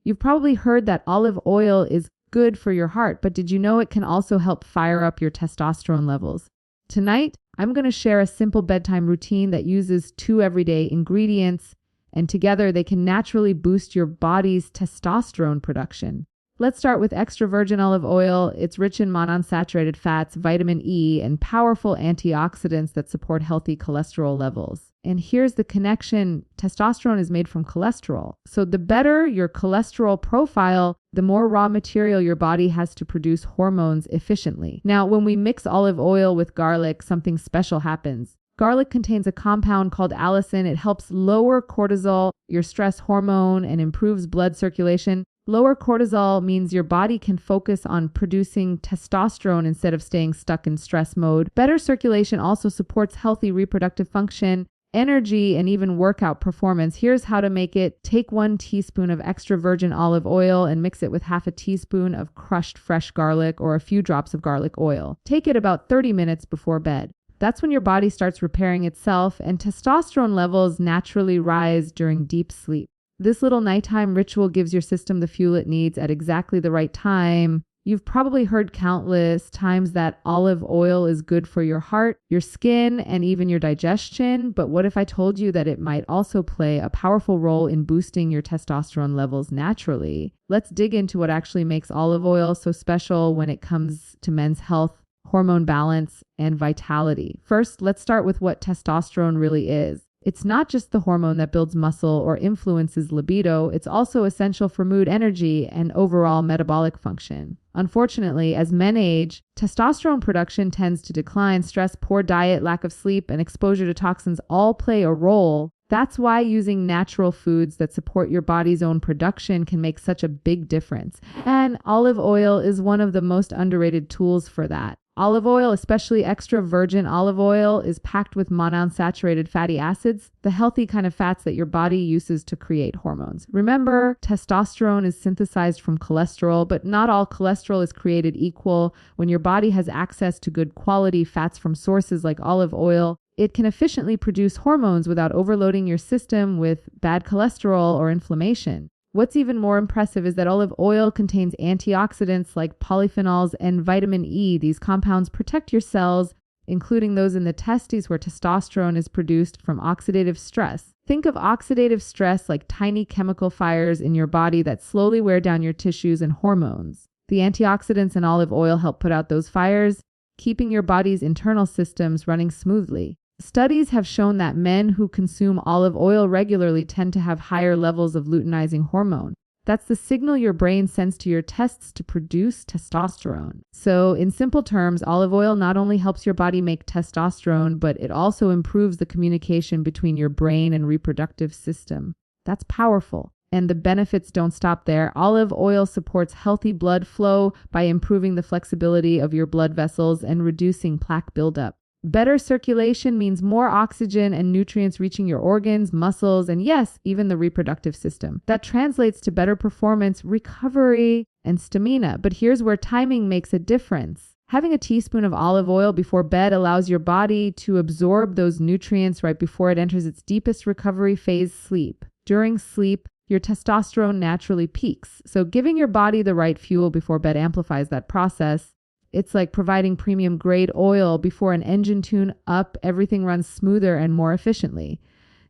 You've probably heard that olive oil is good for your heart, but did you know it can also help fire up your testosterone levels? Tonight, I'm going to share a simple bedtime routine that uses 2 everyday ingredients, and together they can naturally boost your body's testosterone production. Let's start with extra virgin olive oil. It's rich in monounsaturated fats, vitamin E, and powerful antioxidants that support healthy cholesterol levels. And here's the connection. Testosterone is made from cholesterol. So the better your cholesterol profile, the more raw material your body has to produce hormones efficiently. Now, when we mix olive oil with garlic, something special happens. Garlic contains a compound called allicin. It helps lower cortisol, your stress hormone, and improves blood circulation. Lower cortisol means your body can focus on producing testosterone instead of staying stuck in stress mode. Better circulation also supports healthy reproductive function, energy, and even workout performance. Here's how to make it. Take 1 teaspoon of extra virgin olive oil and mix it with half a teaspoon of crushed fresh garlic or a few drops of garlic oil. Take it about 30 minutes before bed. That's when your body starts repairing itself and testosterone levels naturally rise during deep sleep. This little nighttime ritual gives your system the fuel it needs at exactly the right time. You've probably heard countless times that olive oil is good for your heart, your skin, and even your digestion. But what if I told you that it might also play a powerful role in boosting your testosterone levels naturally? Let's dig into what actually makes olive oil so special when it comes to men's health, hormone balance, and vitality. First, let's start with what testosterone really is. It's not just the hormone that builds muscle or influences libido, it's also essential for mood, energy, and overall metabolic function. Unfortunately, as men age, testosterone production tends to decline. Stress, poor diet, lack of sleep, and exposure to toxins all play a role. That's why using natural foods that support your body's own production can make such a big difference. And olive oil is one of the most underrated tools for that. Olive oil, especially extra virgin olive oil, is packed with monounsaturated fatty acids, the healthy kind of fats that your body uses to create hormones. Remember, testosterone is synthesized from cholesterol, but not all cholesterol is created equal. When your body has access to good quality fats from sources like olive oil, it can efficiently produce hormones without overloading your system with bad cholesterol or inflammation. What's even more impressive is that olive oil contains antioxidants like polyphenols and vitamin E. These compounds protect your cells, including those in the testes where testosterone is produced from oxidative stress. Think of oxidative stress like tiny chemical fires in your body that slowly wear down your tissues and hormones. The antioxidants in olive oil help put out those fires, keeping your body's internal systems running smoothly. Studies have shown that men who consume olive oil regularly tend to have higher levels of luteinizing hormone. That's the signal your brain sends to your testes to produce testosterone. So, in simple terms, olive oil not only helps your body make testosterone, but it also improves the communication between your brain and reproductive system. That's powerful. And the benefits don't stop there. Olive oil supports healthy blood flow by improving the flexibility of your blood vessels and reducing plaque buildup. Better circulation means more oxygen and nutrients reaching your organs, muscles, and yes, even the reproductive system. That translates to better performance, recovery, and stamina. But here's where timing makes a difference. Having a teaspoon of olive oil before bed allows your body to absorb those nutrients right before it enters its deepest recovery phase, sleep. During sleep, your testosterone naturally peaks. So giving your body the right fuel before bed amplifies that process. It's like providing premium grade oil before an engine tune up, everything runs smoother and more efficiently.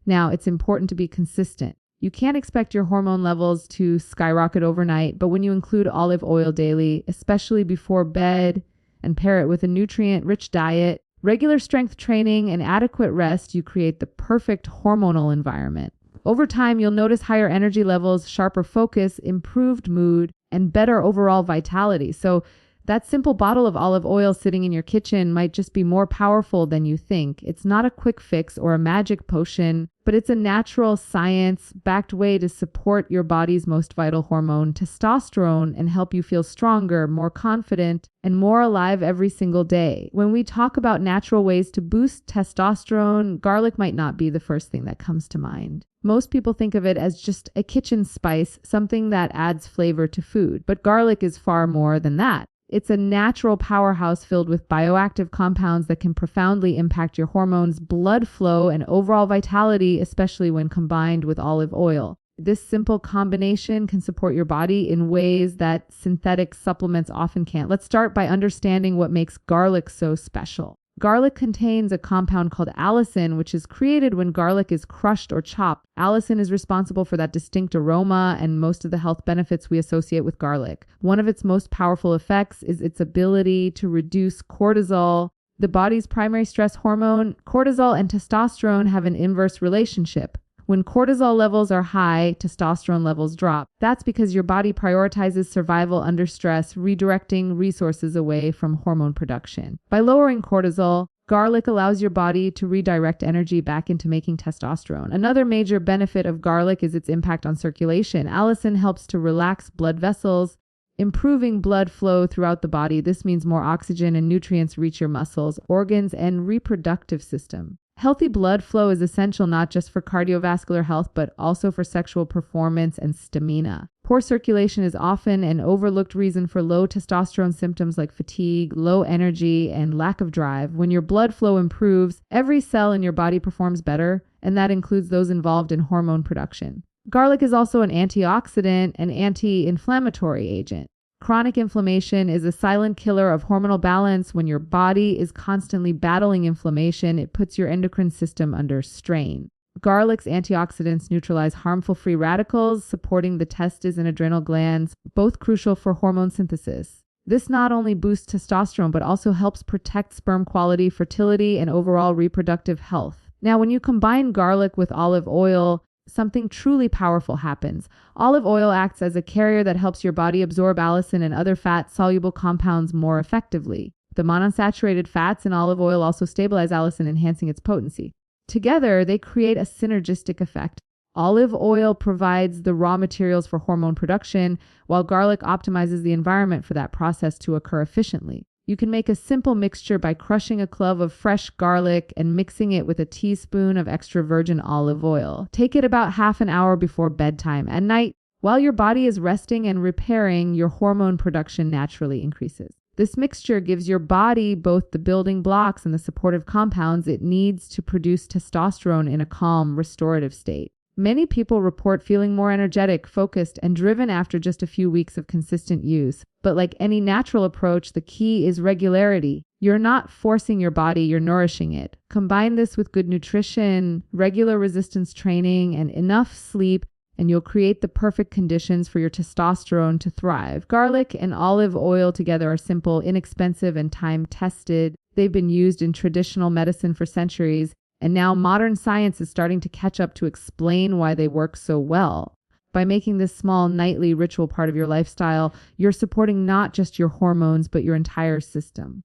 Now, it's important to be consistent. You can't expect your hormone levels to skyrocket overnight, but when you include olive oil daily, especially before bed, and pair it with a nutrient-rich diet, regular strength training, and adequate rest, you create the perfect hormonal environment. Over time, you'll notice higher energy levels, sharper focus, improved mood, and better overall vitality. So that simple bottle of olive oil sitting in your kitchen might just be more powerful than you think. It's not a quick fix or a magic potion, but it's a natural science-backed way to support your body's most vital hormone, testosterone, and help you feel stronger, more confident, and more alive every single day. When we talk about natural ways to boost testosterone, garlic might not be the first thing that comes to mind. Most people think of it as just a kitchen spice, something that adds flavor to food, but garlic is far more than that. It's a natural powerhouse filled with bioactive compounds that can profoundly impact your hormones, blood flow, and overall vitality, especially when combined with olive oil. This simple combination can support your body in ways that synthetic supplements often can't. Let's start by understanding what makes garlic so special. Garlic contains a compound called allicin, which is created when garlic is crushed or chopped. Allicin is responsible for that distinct aroma and most of the health benefits we associate with garlic. One of its most powerful effects is its ability to reduce cortisol, the body's primary stress hormone. Cortisol and testosterone have an inverse relationship. When cortisol levels are high, testosterone levels drop. That's because your body prioritizes survival under stress, redirecting resources away from hormone production. By lowering cortisol, garlic allows your body to redirect energy back into making testosterone. Another major benefit of garlic is its impact on circulation. Allicin helps to relax blood vessels, improving blood flow throughout the body. This means more oxygen and nutrients reach your muscles, organs, and reproductive system. Healthy blood flow is essential not just for cardiovascular health, but also for sexual performance and stamina. Poor circulation is often an overlooked reason for low testosterone symptoms like fatigue, low energy, and lack of drive. When your blood flow improves, every cell in your body performs better, and that includes those involved in hormone production. Garlic is also an antioxidant and anti-inflammatory agent. Chronic inflammation is a silent killer of hormonal balance. When your body is constantly battling inflammation, it puts your endocrine system under strain. Garlic's antioxidants neutralize harmful free radicals, supporting the testes and adrenal glands, both crucial for hormone synthesis. This not only boosts testosterone, but also helps protect sperm quality, fertility, and overall reproductive health. Now, when you combine garlic with olive oil, something truly powerful happens. Olive oil acts as a carrier that helps your body absorb allicin and other fat-soluble compounds more effectively. The monounsaturated fats in olive oil also stabilize allicin, enhancing its potency. Together, they create a synergistic effect. Olive oil provides the raw materials for hormone production, while garlic optimizes the environment for that process to occur efficiently. You can make a simple mixture by crushing a clove of fresh garlic and mixing it with a teaspoon of extra virgin olive oil. Take it about half an hour before bedtime. At night, while your body is resting and repairing, your hormone production naturally increases. This mixture gives your body both the building blocks and the supportive compounds it needs to produce testosterone in a calm, restorative state. Many people report feeling more energetic, focused, and driven after just a few weeks of consistent use. But like any natural approach, the key is regularity. You're not forcing your body, you're nourishing it. Combine this with good nutrition, regular resistance training, and enough sleep, and you'll create the perfect conditions for your testosterone to thrive. Garlic and olive oil together are simple, inexpensive, and time-tested. They've been used in traditional medicine for centuries, and now modern science is starting to catch up to explain why they work so well. By making this small nightly ritual part of your lifestyle, you're supporting not just your hormones, but your entire system,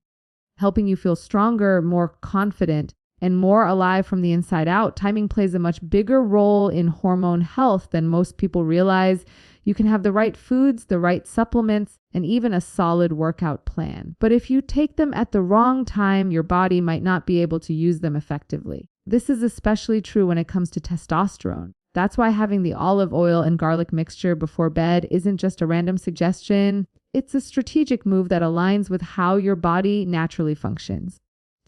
helping you feel stronger, more confident, and more alive from the inside out. Timing plays a much bigger role in hormone health than most people realize. You can have the right foods, the right supplements, and even a solid workout plan. But if you take them at the wrong time, your body might not be able to use them effectively. This is especially true when it comes to testosterone. That's why having the olive oil and garlic mixture before bed isn't just a random suggestion. It's a strategic move that aligns with how your body naturally functions.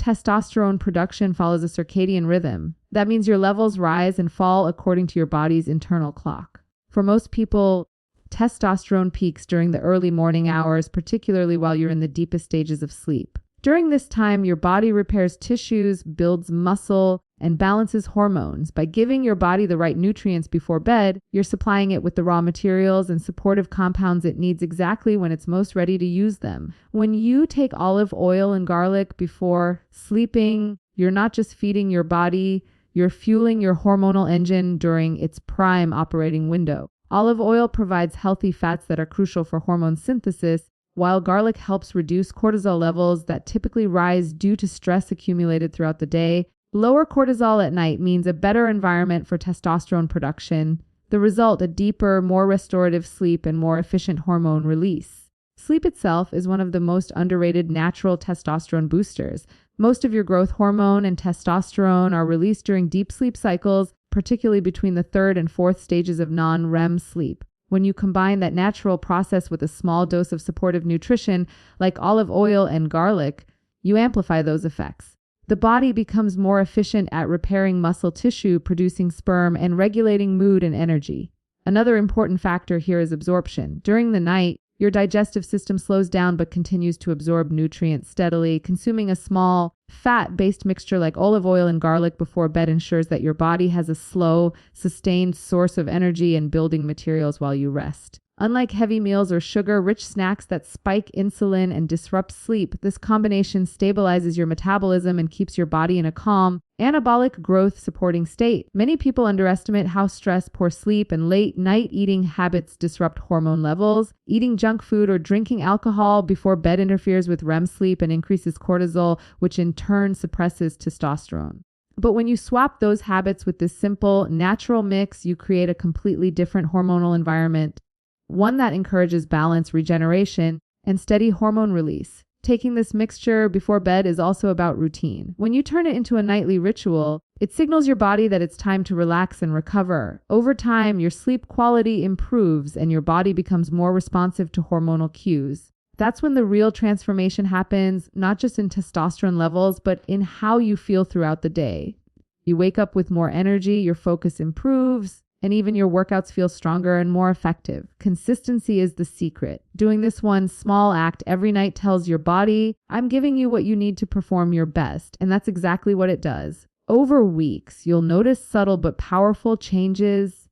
Testosterone production follows a circadian rhythm. That means your levels rise and fall according to your body's internal clock. For most people, testosterone peaks during the early morning hours, particularly while you're in the deepest stages of sleep. During this time, your body repairs tissues, builds muscle, and balances hormones. By giving your body the right nutrients before bed, you're supplying it with the raw materials and supportive compounds it needs exactly when it's most ready to use them. When you take olive oil and garlic before sleeping, you're not just feeding your body, you're fueling your hormonal engine during its prime operating window. Olive oil provides healthy fats that are crucial for hormone synthesis, while garlic helps reduce cortisol levels that typically rise due to stress accumulated throughout the day. Lower cortisol at night means a better environment for testosterone production. The result, a deeper, more restorative sleep and more efficient hormone release. Sleep itself is one of the most underrated natural testosterone boosters. Most of your growth hormone and testosterone are released during deep sleep cycles, particularly between the third and fourth stages of non-REM sleep. When you combine that natural process with a small dose of supportive nutrition like olive oil and garlic, you amplify those effects. The body becomes more efficient at repairing muscle tissue, producing sperm, and regulating mood and energy. Another important factor here is absorption. During the night, your digestive system slows down but continues to absorb nutrients steadily. Consuming a small, fat-based mixture like olive oil and garlic before bed ensures that your body has a slow, sustained source of energy and building materials while you rest. Unlike heavy meals or sugar-rich snacks that spike insulin and disrupt sleep, this combination stabilizes your metabolism and keeps your body in a calm, anabolic growth-supporting state. Many people underestimate how stress, poor sleep, and late-night eating habits disrupt hormone levels. Eating junk food or drinking alcohol before bed interferes with REM sleep and increases cortisol, which in turn suppresses testosterone. But when you swap those habits with this simple, natural mix, you create a completely different hormonal environment. One that encourages balance, regeneration, and steady hormone release. Taking this mixture before bed is also about routine. When you turn it into a nightly ritual, it signals your body that it's time to relax and recover. Over time, your sleep quality improves and your body becomes more responsive to hormonal cues. That's when the real transformation happens, not just in testosterone levels, but in how you feel throughout the day. You wake up with more energy, your focus improves, and even your workouts feel stronger and more effective. Consistency is the secret. Doing this one small act every night tells your body, I'm giving you what you need to perform your best. And that's exactly what it does. Over weeks, you'll notice subtle but powerful changes: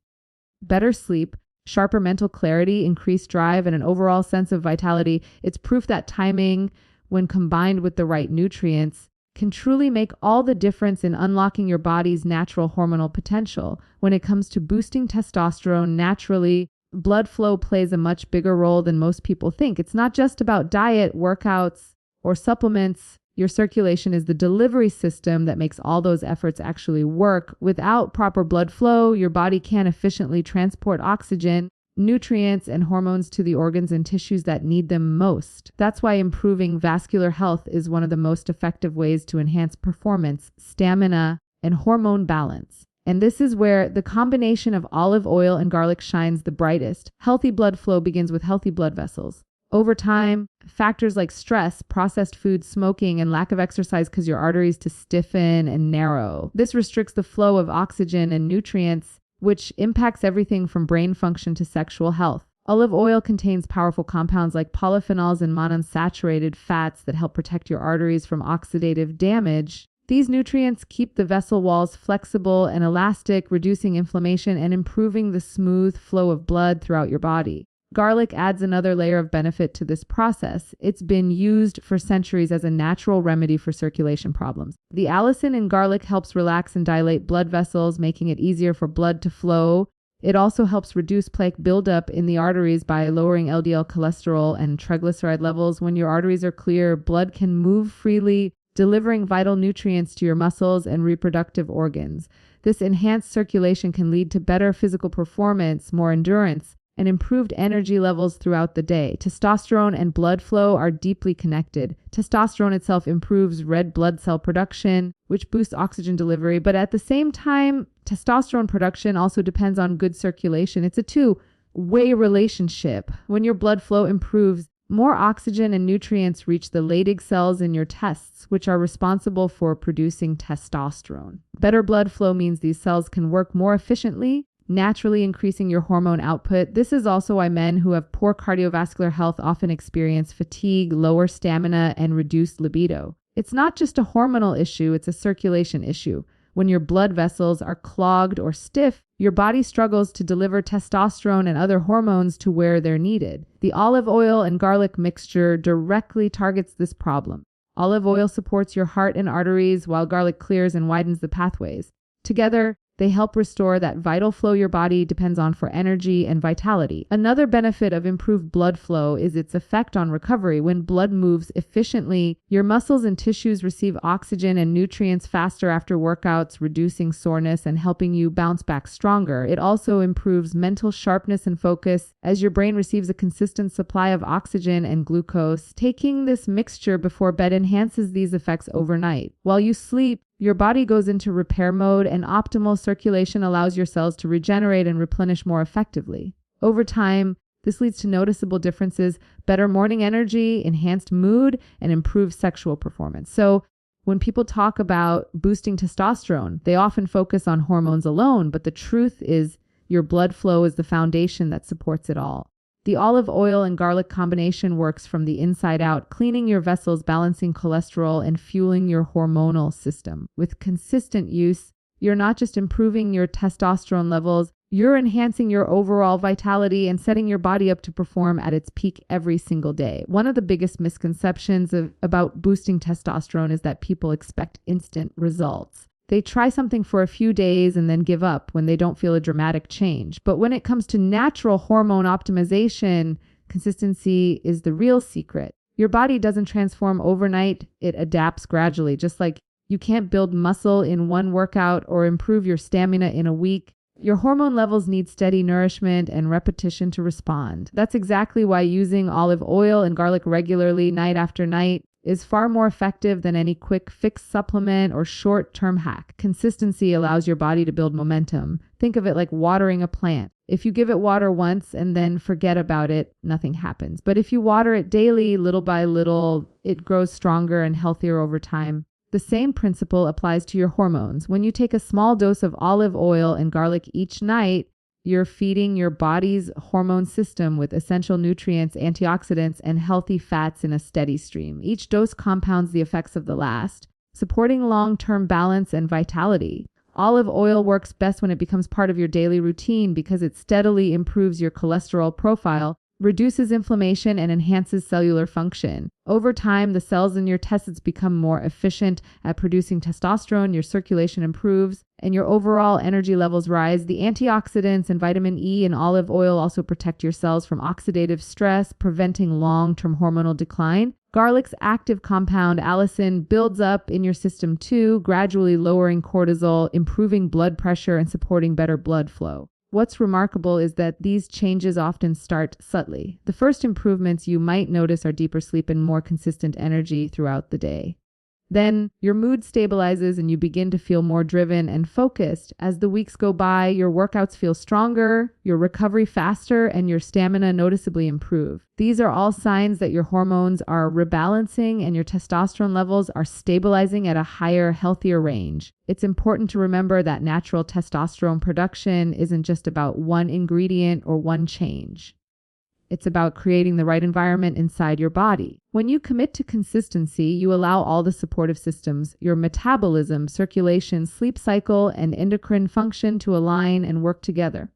better sleep, sharper mental clarity, increased drive, and an overall sense of vitality. It's proof that timing, when combined with the right nutrients, can truly make all the difference in unlocking your body's natural hormonal potential. When it comes to boosting testosterone naturally, blood flow plays a much bigger role than most people think. It's not just about diet, workouts, or supplements. Your circulation is the delivery system that makes all those efforts actually work. Without proper blood flow, your body can't efficiently transport oxygen, nutrients, and hormones to the organs and tissues that need them most. That's why improving vascular health is one of the most effective ways to enhance performance, stamina, and hormone balance. And this is where the combination of olive oil and garlic shines the brightest. Healthy blood flow begins with healthy blood vessels. Over time, factors like stress, processed food, smoking, and lack of exercise cause your arteries to stiffen and narrow. This restricts the flow of oxygen and nutrients, which impacts everything from brain function to sexual health. Olive oil contains powerful compounds like polyphenols and monounsaturated fats that help protect your arteries from oxidative damage. These nutrients keep the vessel walls flexible and elastic, reducing inflammation and improving the smooth flow of blood throughout your body. Garlic adds another layer of benefit to this process. It's been used for centuries as a natural remedy for circulation problems. The allicin in garlic helps relax and dilate blood vessels, making it easier for blood to flow. It also helps reduce plaque buildup in the arteries by lowering LDL cholesterol and triglyceride levels. When your arteries are clear, blood can move freely, delivering vital nutrients to your muscles and reproductive organs. This enhanced circulation can lead to better physical performance, more endurance, and improved energy levels throughout the day. Testosterone and blood flow are deeply connected. Testosterone itself improves red blood cell production, which boosts oxygen delivery, but at the same time, testosterone production also depends on good circulation. It's a two-way relationship. When your blood flow improves, more oxygen and nutrients reach the Leydig cells in your testes, which are responsible for producing testosterone. Better blood flow means these cells can work more efficiently, naturally increasing your hormone output. This is also why men who have poor cardiovascular health often experience fatigue, lower stamina, and reduced libido. It's not just a hormonal issue, it's a circulation issue. When your blood vessels are clogged or stiff, your body struggles to deliver testosterone and other hormones to where they're needed. The olive oil and garlic mixture directly targets this problem. Olive oil supports your heart and arteries, while garlic clears and widens the pathways. Together, they help restore that vital flow your body depends on for energy and vitality. Another benefit of improved blood flow is its effect on recovery. When blood moves efficiently, your muscles and tissues receive oxygen and nutrients faster after workouts, reducing soreness and helping you bounce back stronger. It also improves mental sharpness and focus as your brain receives a consistent supply of oxygen and glucose. Taking this mixture before bed enhances these effects overnight. While you sleep, your body goes into repair mode, and optimal circulation allows your cells to regenerate and replenish more effectively. Over time, this leads to noticeable differences: better morning energy, enhanced mood, and improved sexual performance. So, when people talk about boosting testosterone, they often focus on hormones alone, but the truth is Your blood flow is the foundation that supports it all. The olive oil and garlic combination works from the inside out, cleaning your vessels, balancing cholesterol, and fueling your hormonal system. With consistent use, you're not just improving your testosterone levels, you're enhancing your overall vitality and setting your body up to perform at its peak every single day. One of the biggest misconceptions about boosting testosterone is that people expect instant results. They try something for a few days and then give up when they don't feel a dramatic change. But when it comes to natural hormone optimization, consistency is the real secret. Your body doesn't transform overnight, it adapts gradually. Just like you can't build muscle in one workout or improve your stamina in a week, your hormone levels need steady nourishment and repetition to respond. That's exactly why using olive oil and garlic regularly, night after night, is far more effective than any quick fix supplement or short-term hack. Consistency allows your body to build momentum. Think of it like watering a plant. If you give it water once and then forget about it, nothing happens. But if you water it daily, little by little, it grows stronger and healthier over time. The same principle applies to your hormones. When you take a small dose of olive oil and garlic each night, you're feeding your body's hormone system with essential nutrients, antioxidants, and healthy fats in a steady stream. Each dose compounds the effects of the last, supporting long-term balance and vitality. Olive oil works best when it becomes part of your daily routine because it steadily improves your cholesterol profile, reduces inflammation, and enhances cellular function. Over time, the cells in your testes become more efficient at producing testosterone, your circulation improves, and your overall energy levels rise. The antioxidants and vitamin E in olive oil also protect your cells from oxidative stress, preventing long-term hormonal decline. Garlic's active compound, allicin, builds up in your system too, gradually lowering cortisol, improving blood pressure, and supporting better blood flow. What's remarkable is that these changes often start subtly. The first improvements you might notice are deeper sleep and more consistent energy throughout the day. Then your mood stabilizes and you begin to feel more driven and focused. As the weeks go by, your workouts feel stronger, your recovery faster, and your stamina noticeably improve. These are all signs that your hormones are rebalancing and your testosterone levels are stabilizing at a higher, healthier range. It's important to remember that natural testosterone production isn't just about one ingredient or one change. It's about creating the right environment inside your body. When you commit to consistency, you allow all the supportive systems, your metabolism, circulation, sleep cycle, and endocrine function to align and work together.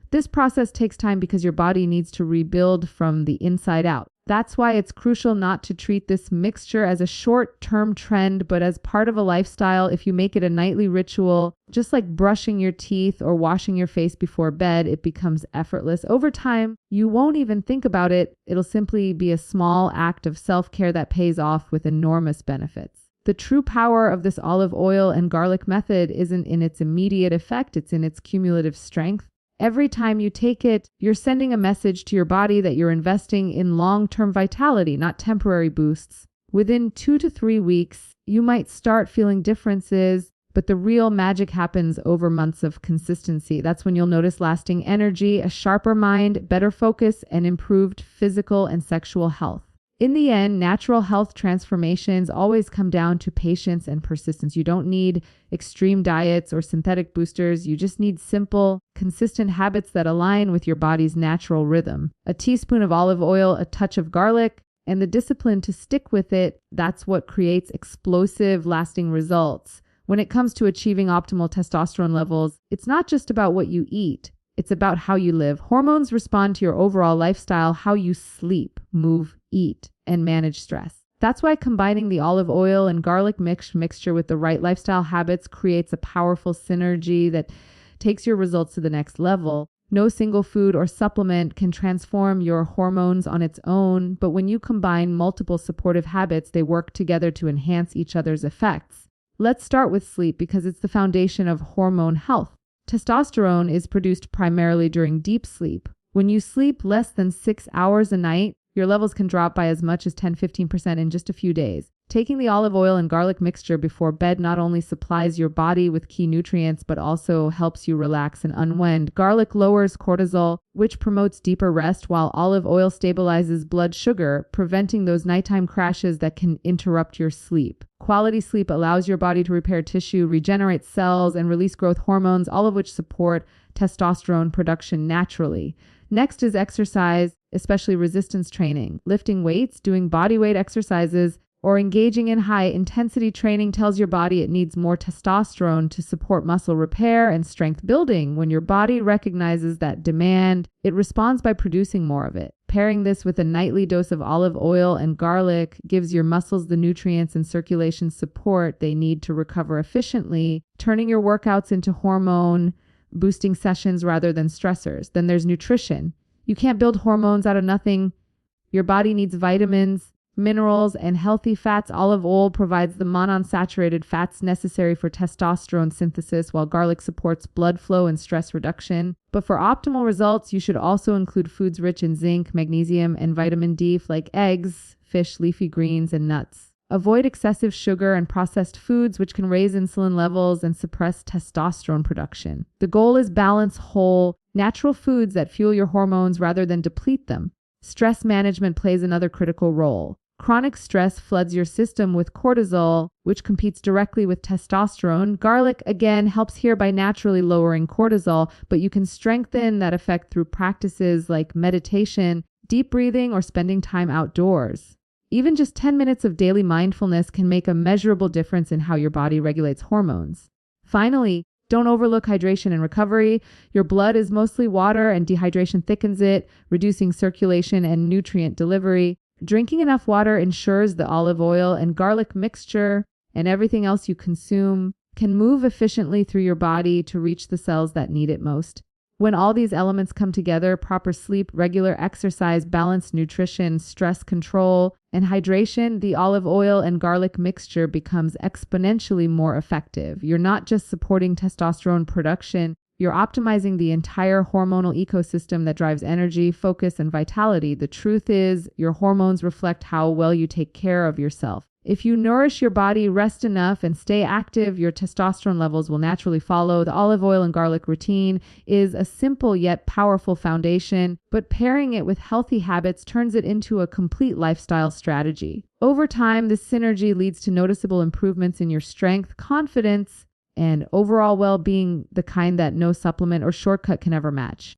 This process takes time because your body needs to rebuild from the inside out. That's why it's crucial not to treat this mixture as a short-term trend, but as part of a lifestyle. If you make it a nightly ritual, just like brushing your teeth or washing your face before bed, it becomes effortless. Over time, you won't even think about it. It'll simply be a small act of self-care that pays off with enormous benefits. The true power of this olive oil and garlic method isn't in its immediate effect, it's in its cumulative strength. Every time you take it, you're sending a message to your body that you're investing in long-term vitality, not temporary boosts. Within 2 to 3 weeks, you might start feeling differences, but the real magic happens over months of consistency. That's when you'll notice lasting energy, a sharper mind, better focus, and improved physical and sexual health. In the end, natural health transformations always come down to patience and persistence. You don't need extreme diets or synthetic boosters. You just need simple, consistent habits that align with your body's natural rhythm. A teaspoon of olive oil, a touch of garlic, and the discipline to stick with it, that's what creates explosive, lasting results. When it comes to achieving optimal testosterone levels, it's not just about what you eat. It's about how you live. Hormones respond to your overall lifestyle, how you sleep, move, eat, and manage stress. That's why combining the olive oil and garlic mixture with the right lifestyle habits creates a powerful synergy that takes your results to the next level. No single food or supplement can transform your hormones on its own, but when you combine multiple supportive habits, they work together to enhance each other's effects. Let's start with sleep because it's the foundation of hormone health. Testosterone is produced primarily during deep sleep. When you sleep less than 6 hours a night, your levels can drop by as much as 10-15% in just a few days. Taking the olive oil and garlic mixture before bed not only supplies your body with key nutrients, but also helps you relax and unwind. Garlic lowers cortisol, which promotes deeper rest, while olive oil stabilizes blood sugar, preventing those nighttime crashes that can interrupt your sleep. Quality sleep allows your body to repair tissue, regenerate cells, and release growth hormones, all of which support testosterone production naturally. Next is exercise, especially resistance training. Lifting weights, doing body weight exercises, or engaging in high-intensity training tells your body it needs more testosterone to support muscle repair and strength building. When your body recognizes that demand, it responds by producing more of it. Pairing this with a nightly dose of olive oil and garlic gives your muscles the nutrients and circulation support they need to recover efficiently, turning your workouts into hormone boosting sessions rather than stressors. Then there's nutrition. You can't build hormones out of nothing. Your body needs vitamins, minerals, and healthy fats. Olive oil provides the monounsaturated fats necessary for testosterone synthesis, while garlic supports blood flow and stress reduction. But for optimal results, you should also include foods rich in zinc, magnesium, and vitamin D, like eggs, fish, leafy greens, and nuts. Avoid excessive sugar and processed foods, which can raise insulin levels and suppress testosterone production. The goal is balance whole, natural foods that fuel your hormones rather than deplete them. Stress management plays another critical role. Chronic stress floods your system with cortisol, which competes directly with testosterone. Garlic, again, helps here by naturally lowering cortisol, but you can strengthen that effect through practices like meditation, deep breathing, or spending time outdoors. Even just 10 minutes of daily mindfulness can make a measurable difference in how your body regulates hormones. Finally, don't overlook hydration and recovery. Your blood is mostly water, and dehydration thickens it, reducing circulation and nutrient delivery. Drinking enough water ensures the olive oil and garlic mixture and everything else you consume can move efficiently through your body to reach the cells that need it most. When all these elements come together, proper sleep, regular exercise, balanced nutrition, stress control, and hydration, the olive oil and garlic mixture becomes exponentially more effective. You're not just supporting testosterone production, you're optimizing the entire hormonal ecosystem that drives energy, focus, and vitality. The truth is, your hormones reflect how well you take care of yourself. If you nourish your body, rest enough, and stay active, your testosterone levels will naturally follow. The olive oil and garlic routine is a simple yet powerful foundation, but pairing it with healthy habits turns it into a complete lifestyle strategy. Over time, this synergy leads to noticeable improvements in your strength, confidence, and overall well-being, the kind that no supplement or shortcut can ever match.